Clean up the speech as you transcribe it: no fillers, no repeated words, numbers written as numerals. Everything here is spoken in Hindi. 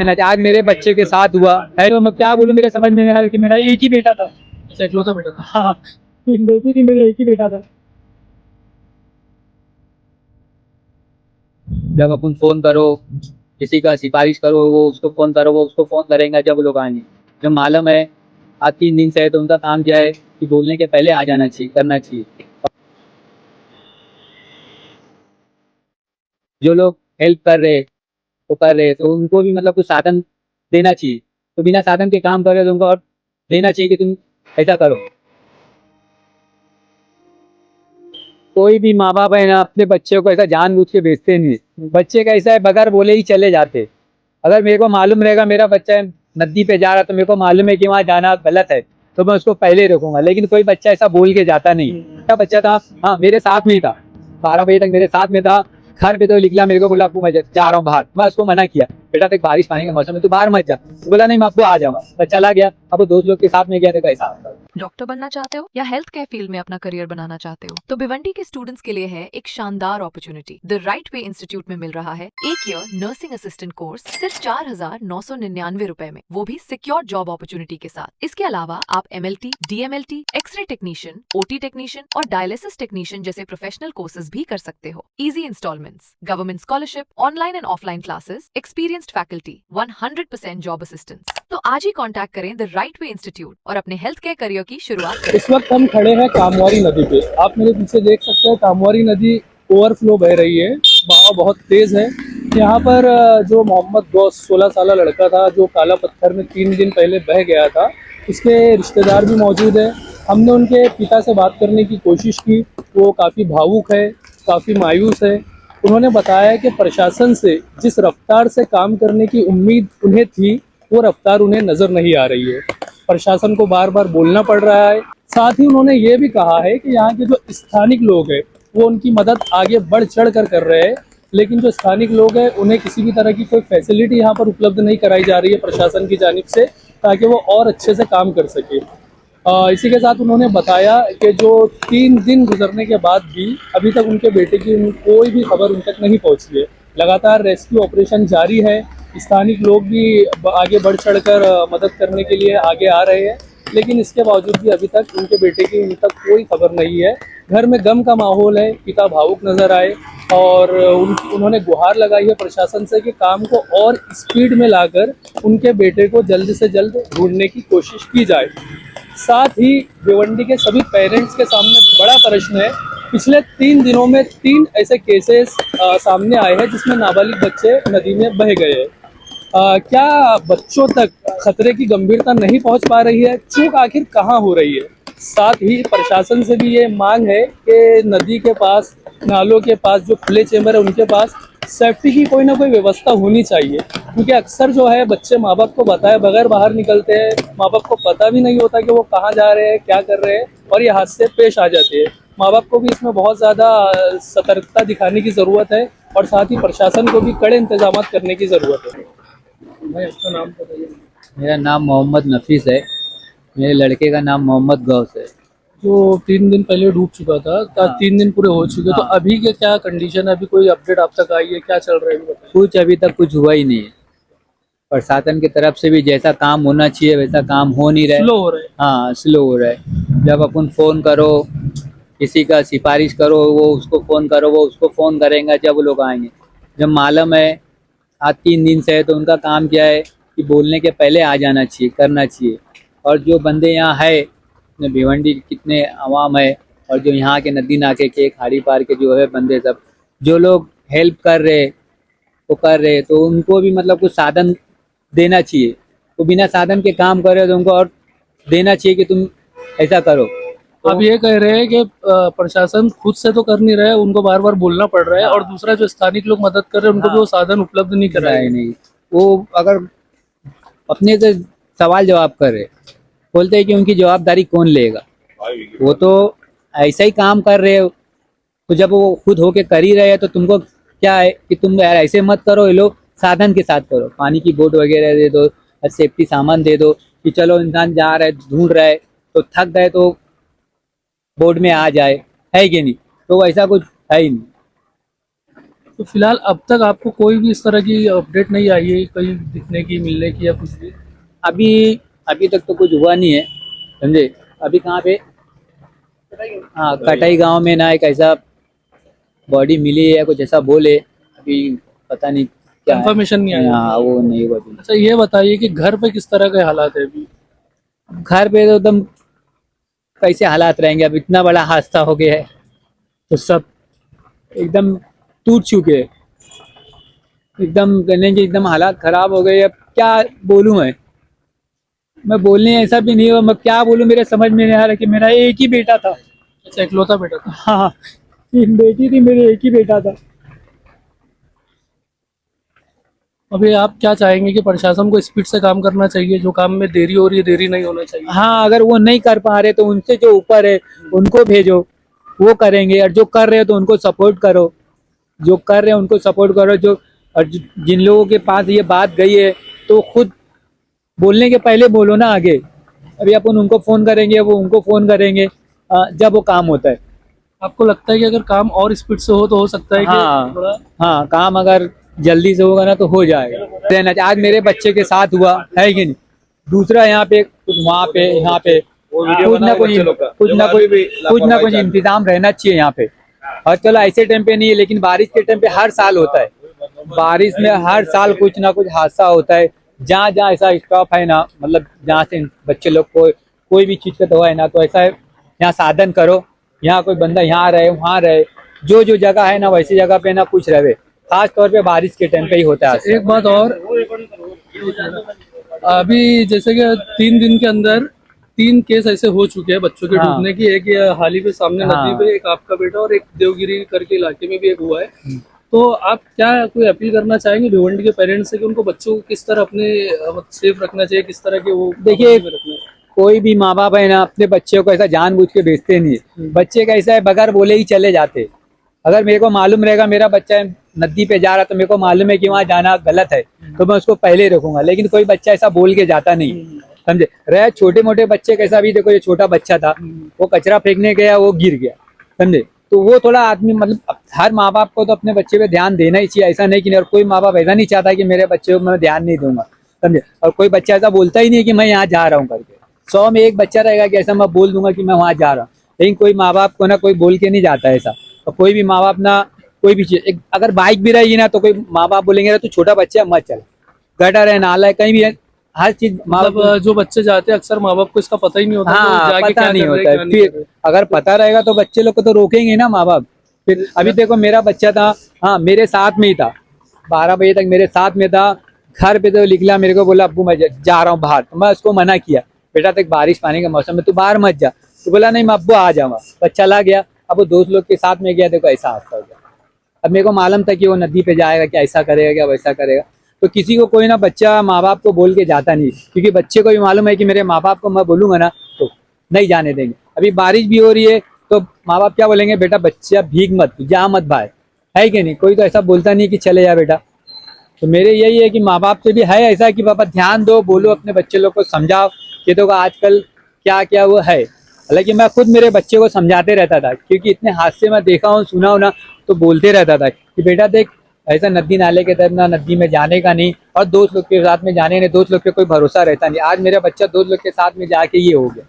आज मेरे बच्चे के साथ हुआ है तो मैं क्या बोलूं, मेरे समझ में नहीं आ रहा कि मेरा एक ही बेटा था। अच्छा, इकलौता बेटा था। हाँ, बेटी थी, मेरा एक ही बेटा था। जब अपन फोन करो, किसी का सिफारिश करो, वो उसको फोन करो, वो उसको फोन करेंगे जब वो लोग आएंगे। जब मालूम है आज 3 दिन से है तो उनका काम क्या है कि बोलने के पहले आ जाना चाहिए, करना चाहिए। जो लोग हेल्प कर रहे तो कर रहे तो उनको भी मतलब कुछ साधन देना चाहिए। तो बिना साधन के काम कर रहे तो उनको और देना चाहिए कि तुम ऐसा करो। कोई भी माँ बाप है ना, अपने बच्चे को ऐसा जानबूझ के भेजते नहीं। बच्चे का ऐसा है, बगैर बोले ही चले जाते। अगर मेरे को मालूम रहेगा मेरा बच्चा है नदी पे जा रहा, तो मेरे को मालूम है कि वहाँ जाना गलत है, तो मैं उसको पहले रोकूंगा। लेकिन कोई बच्चा ऐसा बोल के जाता नहीं। मेरा बच्चा था, हाँ मेरे साथ में ही था, 12 बजे तक मेरे साथ में था। घर पे तो निकला, मेरे को बोला आपको मैं जा रहा हूँ बाहर। मैं उसको मना किया, बेटा देख बारिश पानी का मौसम है, तू बाहर मत जा। बोला नहीं मैं आपको आ जाऊंगा, मैं चला गया। अब वो दोस्त लोग के साथ में गया तो कैसा। डॉक्टर बनना चाहते हो या हेल्थ केयर फील्ड में अपना करियर बनाना चाहते हो तो भिवंडी के स्टूडेंट्स के लिए है एक शानदार opportunity. The right way institute में मिल रहा है 1 ईयर नर्सिंग असिस्टेंट कोर्स सिर्फ 4,999 रुपए में, वो भी सिक्योर जॉब अपॉर्चुनिटी के साथ। इसके अलावा आप MLT, DMLT, X ray technician, OT technician और डायलिसिस टेक्नीशियन जैसे प्रोफेशनल कोर्सेज भी कर सकते हो। Easy instalments, government scholarship, online and offline classes, experienced faculty, 100% job assistance. तो आज ही कॉन्टैक्ट करें द राइट वे इंस्टीट्यूट और अपने हेल्थ केयर करियर की शुरुआत करें। इस वक्त हम खड़े हैं कामवारी नदी पे। आप मेरे पीछे देख सकते हैं कामवारी नदी ओवरफ्लो बह रही है, बहाव बहुत तेज है। यहाँ पर जो मोहम्मद गौस 16 साल लड़का था जो काला पत्थर में 3 दिन पहले बह गया था, उसके रिश्तेदार भी मौजूद है। हमने उनके पिता से बात करने की कोशिश की, वो काफ़ी भावुक है, काफ़ी मायूस है। उन्होंने बताया कि प्रशासन से जिस रफ्तार से काम करने की उम्मीद उन्हें थी, वो रफ्तार उन्हें नज़र नहीं आ रही है। प्रशासन को बार बार बोलना पड़ रहा है। साथ ही उन्होंने ये भी कहा है कि यहाँ के जो स्थानिक लोग हैं वो उनकी मदद आगे बढ़ चढ़ कर रहे हैं, लेकिन जो स्थानिक लोग हैं उन्हें किसी भी तरह की कोई फैसिलिटी यहाँ पर उपलब्ध नहीं कराई जा रही है प्रशासन की जानिब से, ताकि वो और अच्छे से काम कर सके। इसी के साथ उन्होंने बताया कि जो 3 दिन गुजरने के बाद भी अभी तक उनके बेटे की कोई भी खबर उन तक नहीं पहुँची है। लगातार रेस्क्यू ऑपरेशन जारी है। स्थानिक लोग भी आगे बढ़ चढ़कर मदद करने के लिए आगे आ रहे हैं, लेकिन इसके बावजूद भी अभी तक उनके बेटे की उन तक कोई खबर नहीं है। घर में गम का माहौल है, पिता भावुक नजर आए और उन्होंने गुहार लगाई है प्रशासन से कि काम को और स्पीड में लाकर उनके बेटे को जल्द से जल्द ढूंढने की कोशिश की जाए। साथ ही भिवंडी के सभी पेरेंट्स के सामने बड़ा प्रश्न है। पिछले 3 दिनों में 3 ऐसे केसेस सामने आए हैं जिसमें नाबालिग बच्चे नदी में बह गए हैं। क्या बच्चों तक खतरे की गंभीरता नहीं पहुंच पा रही है? चूक आखिर कहाँ हो रही है? साथ ही प्रशासन से भी ये मांग है कि नदी के पास, नालों के पास जो खुले चैम्बर है उनके पास सेफ्टी की कोई ना कोई व्यवस्था होनी चाहिए, क्योंकि अक्सर जो है बच्चे माँ बाप को बताए बगैर बाहर निकलते हैं। माँ बाप को पता भी नहीं होता कि वो कहाँ जा रहे हैं, क्या कर रहे हैं, और ये हादसे पेश आ जाते हैं। माँ बाप को भी इसमें बहुत ज़्यादा सतर्कता दिखाने की ज़रूरत है और साथ ही प्रशासन को भी कड़े इंतजाम करने की ज़रूरत है। भाई आपका नाम बताइए। मेरा नाम मोहम्मद नफीस है। मेरे लड़के का नाम मोहम्मद गौस है। जो 3 दिन पहले डूब चुका था, हाँ। 3 दिन पूरे हो चुके, तो हाँ। अभी के क्या कंडीशन है? अभी कोई अपडेट आप तक आई है? क्या चल रहा है अभी बताइए। कुछ अभी तक कुछ हुआ ही नहीं है। प्रशासन की तरफ से भी जैसा काम होना चाहिए वैसा काम हो नहीं रहा है। स्लो हो रहा है। हाँ, स्लो हो रहा है। जब अपन फोन करो, किसी का सिफारिश करो, वो उसको फोन करो, वो उसको फोन करेंगे जब वो लोग आएंगे। जब मालूम है आज 3 दिन से है तो उनका काम क्या है कि बोलने के पहले आ जाना चाहिए, करना चाहिए। और जो बंदे यहाँ है, भिवंडी कितने आवाम है, और जो यहाँ के नदी नाके के खाड़ी पार के जो है बंदे, सब जो लोग हेल्प कर रहे वो कर रहे, तो उनको भी मतलब कुछ साधन देना चाहिए। तो बिना साधन के काम कर रहे तो उनको और देना चाहिए कि तुम ऐसा करो। तो अब ये कह रहे हैं कि प्रशासन खुद से तो कर नहीं रहे, उनको बार बार बोलना पड़ रहा है, और दूसरा जो स्थानिक लोग मदद कर रहे हैं उनको भी वो साधन उपलब्ध नहीं कराए। नहीं, वो अगर अपने से सवाल जवाब कर रहे, बोलते हैं कि उनकी जवाबदारी कौन लेगा। वो तो ऐसा ही काम कर रहे हो, तो जब वो खुद होके कर ही रहे हैं तो तुमको क्या है कि तुम यार ऐसे मत करो, ये लोग साधन के साथ करो। पानी की बोट वगैरह दे दो, सेफ्टी सामान दे दो कि चलो इंसान जा रहा है, ढूंढ रहा है, तो थक गए तो बोट में आ जाए, है कि नहीं? तो ऐसा कुछ है ही नहीं। तो फिलहाल अब तक आपको कोई भी इस तरह की अपडेट नहीं आई है कहीं दिखने की, मिलने की या कुछ भी? अभी अभी तक तो कुछ हुआ नहीं है, समझे। अभी कहाँ पे, हाँ कटाई गांव में ना एक ऐसा बॉडी मिली है, कुछ ऐसा बोले, अभी पता नहीं क्या है। कंफर्मेशन नहीं आया। हाँ वो नहीं हुआ अभी। अच्छा ये बताइए कि घर पे किस तरह के हालात है अभी? घर पे तो एकदम कैसे हालात रहेंगे, अब इतना बड़ा हादसा हो गया है तो सब एकदम टूट चुके हैं, एकदम कहने की एकदम हालात खराब हो गए। अब क्या बोलूं मैं बोलने ऐसा भी नहीं हुआ, मैं क्या बोलूं, मेरे समझ में नहीं आ रहा कि मेरा एक ही बेटा था। अच्छा इकलौता बेटा था। हाँ, 3 बेटी थी, मेरे एक ही बेटा था। अभी आप क्या चाहेंगे कि प्रशासन को स्पीड से काम करना चाहिए, जो काम में देरी हो रही है देरी नहीं होना चाहिए? हाँ, अगर वो नहीं कर पा रहे तो उनसे जो ऊपर है उनको भेजो, वो करेंगे। और जो कर रहे हो तो उनको सपोर्ट करो, जो कर रहे हैं उनको सपोर्ट करो। जिन लोगों के पास ये बात गई है तो खुद बोलने के पहले बोलो ना आगे। अभी अपन उनको फोन करेंगे, वो उनको फोन करेंगे, जब वो काम होता है। आपको लगता है कि अगर काम और स्पीड से हो तो हो सकता है कि हाँ थोड़ा? हाँ, काम अगर जल्दी से होगा ना तो हो जाएगा। देना आज मेरे बच्चे के साथ हुआ है कि नहीं, दूसरा यहाँ पे कुछ, वहाँ पे, यहाँ पे कुछ ना कुछ इंतजाम रहना चाहिए यहाँ पे। और चलो ऐसे टाइम पे नहीं है, लेकिन बारिश के टाइम पे हर साल होता है। बारिश में हर साल कुछ ना कुछ हादसा होता है। जहाँ जहाँ ऐसा स्टॉप है ना, मतलब जहाँ से बच्चे लोग को कोई भी चीज का दवा है ना, तो ऐसा है यहाँ साधन करो, यहाँ कोई बंदा यहाँ रहे वहाँ रहे, जो जो जगह है ना वैसी जगह पे ना कुछ रहे। खास तौर पे बारिश के टाइम पे ही होता है। एक बात और, अभी जैसे कि 3 दिन के अंदर 3 केस ऐसे हो चुके हैं बच्चों के हाँ। डूबने की। एक ये हाल ही में सामने हाँ। नदी पे, एक आपका बेटा, और एक देवगिरी करके इलाके में भी एक हुआ है। तो आप क्या कोई अपील करना चाहेंगे भिवंडी के पेरेंट्स से कि उनको बच्चों को किस तरह अपने सेफ रखना चाहिए, किस तरह के वो देखिए, पाबंदी में रखना है? कोई भी माँ बाप है ना अपने बच्चों को ऐसा जानबूझ के भेजते नहीं है। बच्चे कैसा है, बगैर बोले ही चले जाते। अगर मेरे को मालूम रहेगा मेरा बच्चा नदी पे जा रहा, तो मेरे को मालूम है कि वहाँ जाना गलत है, तो मैं उसको पहले रखूंगा। लेकिन कोई बच्चा ऐसा बोल के जाता नहीं, समझे। रहे छोटे मोटे बच्चे कैसा, भी देखो ये छोटा बच्चा था, वो कचरा फेंकने गया, वो गिर गया, समझे। तो वो थोड़ा आदमी, मतलब हर माँ बाप को तो अपने बच्चे पे ध्यान देना ही चाहिए, ऐसा नहीं कि नहीं। और कोई माँ बाप ऐसा नहीं चाहता कि मेरे बच्चे को मैं ध्यान नहीं दूंगा, समझे। और कोई बच्चा ऐसा बोलता ही नहीं कि मैं यहाँ जा रहा हूँ करके। 100 में एक बच्चा रहेगा कि ऐसा मैं बोल दूंगा कि मैं वहाँ जा रहा हूँ। लेकिन कोई माँ बाप को ना कोई बोल के नहीं जाता ऐसा। और कोई भी माँ बाप ना कोई भी चीज, अगर बाइक भी रहेगी ना तो कोई माँ बाप बोलेंगे ना तू छोटा बच्चा मत चल, गटर है, नाला है, कहीं भी है, हर चीज माँ बाप। मतलब जो बच्चे जाते हैं अक्सर माँ बाप को इसका पता ही नहीं होता कि वो हाँ, जाके पता क्या नहीं कर रहे होता हैं, है। क्या नहीं कर फिर रहे। अगर पता रहेगा तो बच्चे लोग को तो रोकेंगे ना माँ बाप। फिर अभी देखो मेरा बच्चा था, हाँ मेरे साथ में ही था, 12 बजे तक मेरे साथ में था। घर पे तो निकला, मेरे को बोला अब्बू मैं जा रहा हूँ बाहर। तो मैं उसको मना किया, बेटा तक बारिश पानी का मौसम में तू बाहर मत जा। तो बोला नहीं मैं अब्बू आ जाऊंगा। बच्चा ला गया, अब वो दोस्त लोग के साथ में गया, देखो ऐसा हादसा हो गया। अब मेरे को मालूम था कि वो नदी पे जाएगा, क्या ऐसा करेगा, क्या वैसा करेगा। तो किसी को कोई ना बच्चा माँ बाप को बोल के जाता नहीं, क्योंकि बच्चे को भी मालूम है कि मेरे माँ बाप को मैं बोलूंगा ना तो नहीं जाने देंगे। अभी बारिश भी हो रही है तो माँ बाप क्या बोलेंगे, बेटा बच्चा भीग मत, जा मत बाहर, है कि नहीं। कोई तो ऐसा बोलता नहीं कि चले जा बेटा। तो मेरे यही है कि माँ बाप से भी है ऐसा कि पापा ध्यान दो, बोलो अपने बच्चे लोग को, समझाओ कि देखो आजकल क्या क्या वो है। हालांकि मैं खुद मेरे बच्चे को समझाते रहता था, क्योंकि इतने हादसे में देखा हूँ, सुना हूँ ना, तो बोलते रहता था कि बेटा देख ऐसा नदी नाले के तरफ ना, नदी में जाने का नहीं, और दोस्त लोग के साथ में जाने नहीं, दोस्त लोग पे कोई भरोसा रहता नहीं। आज मेरा बच्चा दोस्त लोग के साथ में जाके ये हो गया।